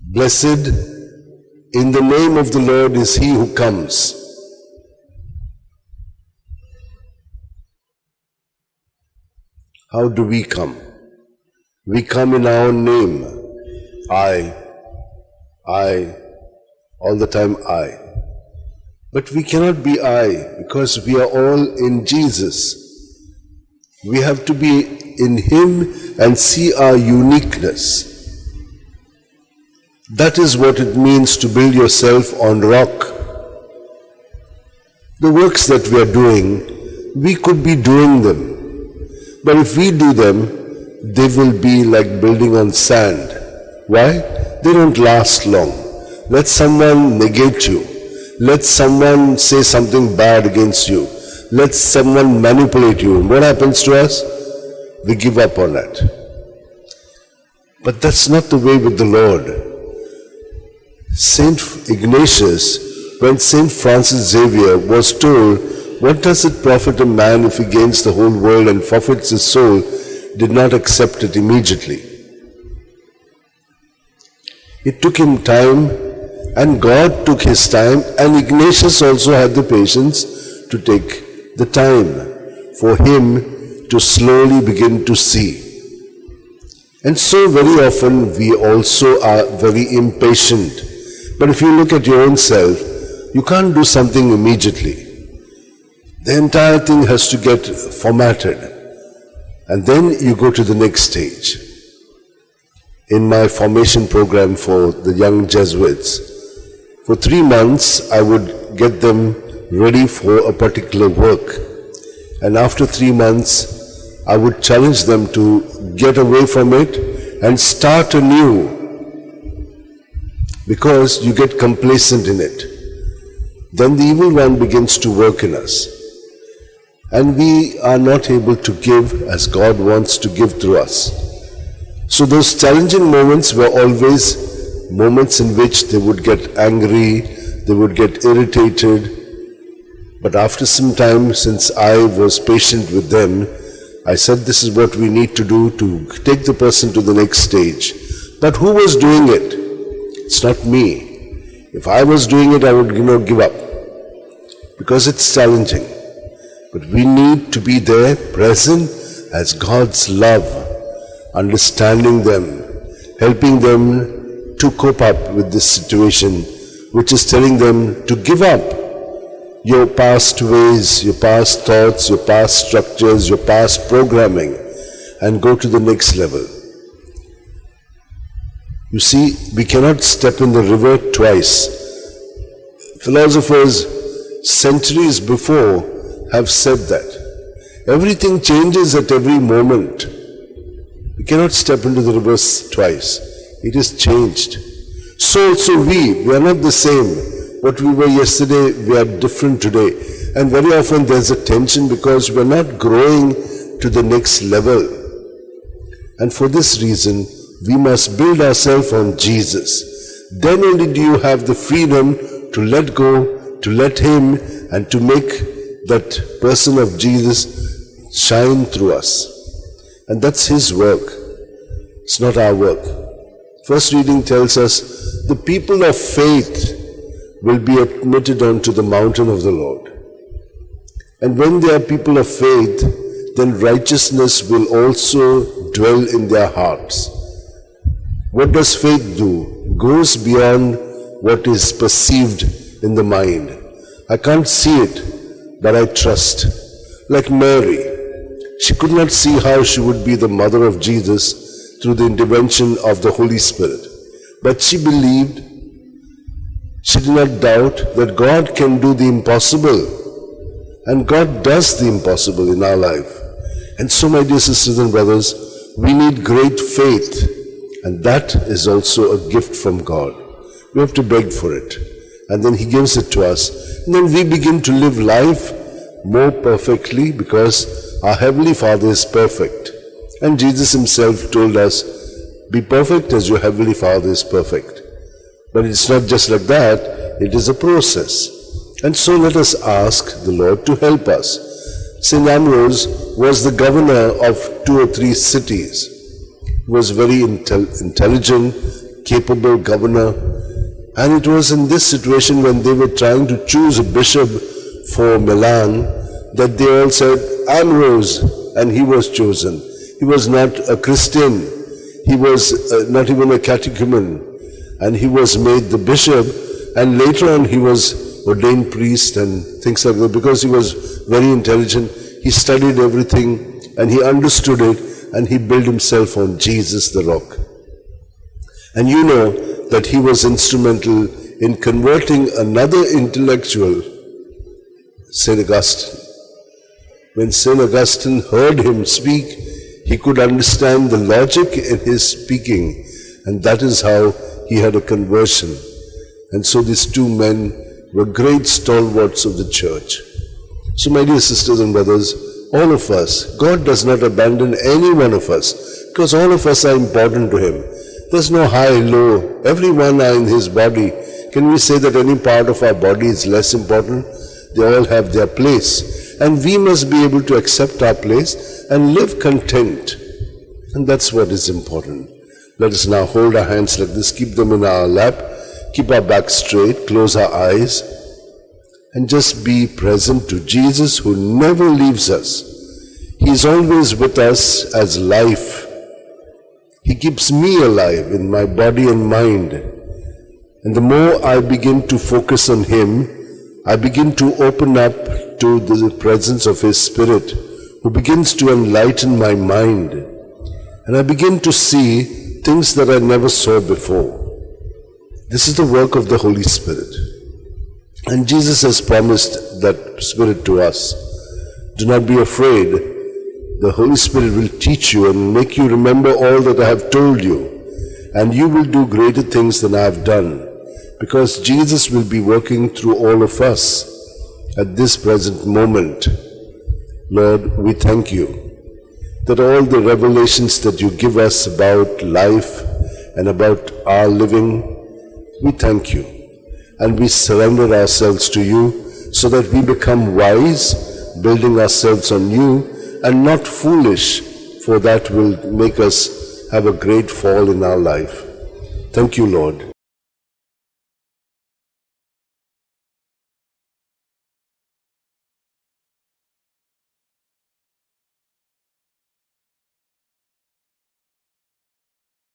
Blessed in the name of the Lord is he who comes. How do we come? We come in our own name. I, all the time I. But we cannot be I because we are all in Jesus. We have to be in Him and see our uniqueness. That is what it means to build yourself on rock. The works that we are doing, we could be doing them. But if we do them, they will be like building on sand. Why? They don't last long. Let someone negate you. Let someone say something bad against you. Let someone manipulate you. And what happens to us? We give up on that. But that's not the way with the Lord. Saint Ignatius, when Saint Francis Xavier was told, what does it profit a man if he gains the whole world and forfeits his soul, did not accept it immediately. It took him time, and God took his time, and Ignatius also had the patience to take the time for him to slowly begin to see. And so very often we also are very impatient. But if you look at your own self, you can't do something immediately. The entire thing has to get formatted. And then you go to the next stage. In my formation program for the young Jesuits, for 3 months I would get them ready for a particular work. And after 3 months, I would challenge them to get away from it and start anew. Because you get complacent in it. Then the evil one begins to work in us. And we are not able to give as God wants to give through us. So those challenging moments were always moments in which they would get angry, they would get irritated. But after some time, since I was patient with them, I said this is what we need to do to take the person to the next stage. But who was doing it? It's not me. If I was doing it, I would give up. Because it's challenging. But we need to be there, present as God's love, understanding them, helping them to cope up with this situation, which is telling them to give up your past ways, your past thoughts, your past structures, your past programming, and go to the next level. You see, we cannot step in the river twice. Philosophers centuries before have said that. Everything changes at every moment. We cannot step into the river twice. It is changed. So also we are not the same. What we were yesterday, we are different today. And very often there's a tension because we are not growing to the next level. And for this reason, we must build ourselves on Jesus. Then only do you have the freedom to let go, to let Him, and to make that person of Jesus shine through us. And that's His work. It's not our work. First reading tells us, the people of faith will be admitted unto the mountain of the Lord. And when they are people of faith, then righteousness will also dwell in their hearts. What does faith do? Goes beyond what is perceived in the mind. I can't see it, but I trust. Like Mary, she could not see how she would be the mother of Jesus through the intervention of the Holy Spirit. But she believed, she did not doubt that God can do the impossible. And God does the impossible in our life. And so, my dear sisters and brothers, we need great faith. And that is also a gift from God. We have to beg for it. And then He gives it to us. And then we begin to live life more perfectly because our Heavenly Father is perfect. And Jesus Himself told us, be perfect as your Heavenly Father is perfect. But it's not just like that, it is a process. And so let us ask the Lord to help us. St. Ambrose was the governor of 2 or 3 cities. He was very intelligent, capable governor. And it was in this situation when they were trying to choose a bishop for Milan that they all said, Ambrose, and he was chosen. He was not a Christian. He was not even a catechumen. And he was made the bishop, and later on he was ordained priest and things like that. Because he was very intelligent, he studied everything and he understood it, and he built himself on Jesus the rock. And you know that he was instrumental in converting another intellectual, St. Augustine. When St. Augustine heard him speak, he could understand the logic in his speaking, and that is how he had a conversion. And so these two men were great stalwarts of the church. So my dear sisters and brothers, all of us, God does not abandon any one of us, because all of us are important to him. There's no high, low. Everyone are in his body. Can we say that any part of our body is less important? They all have their place. And we must be able to accept our place and live content. And that's what is important. Let us now hold our hands like this, keep them in our lap, keep our back straight, close our eyes, and just be present to Jesus who never leaves us. He is always with us as life. He keeps me alive in my body and mind. And the more I begin to focus on him, I begin to open up to the presence of his Spirit, who begins to enlighten my mind. And I begin to see things that I never saw before. This is the work of the Holy Spirit. And Jesus has promised that Spirit to us. Do not be afraid. The Holy Spirit will teach you and make you remember all that I have told you. And you will do greater things than I have done, because Jesus will be working through all of us at this present moment. Lord, we thank you that all the revelations that you give us about life and about our living, we thank you. And we surrender ourselves to you so that we become wise, building ourselves on you, and not foolish, for that will make us have a great fall in our life. Thank you, Lord.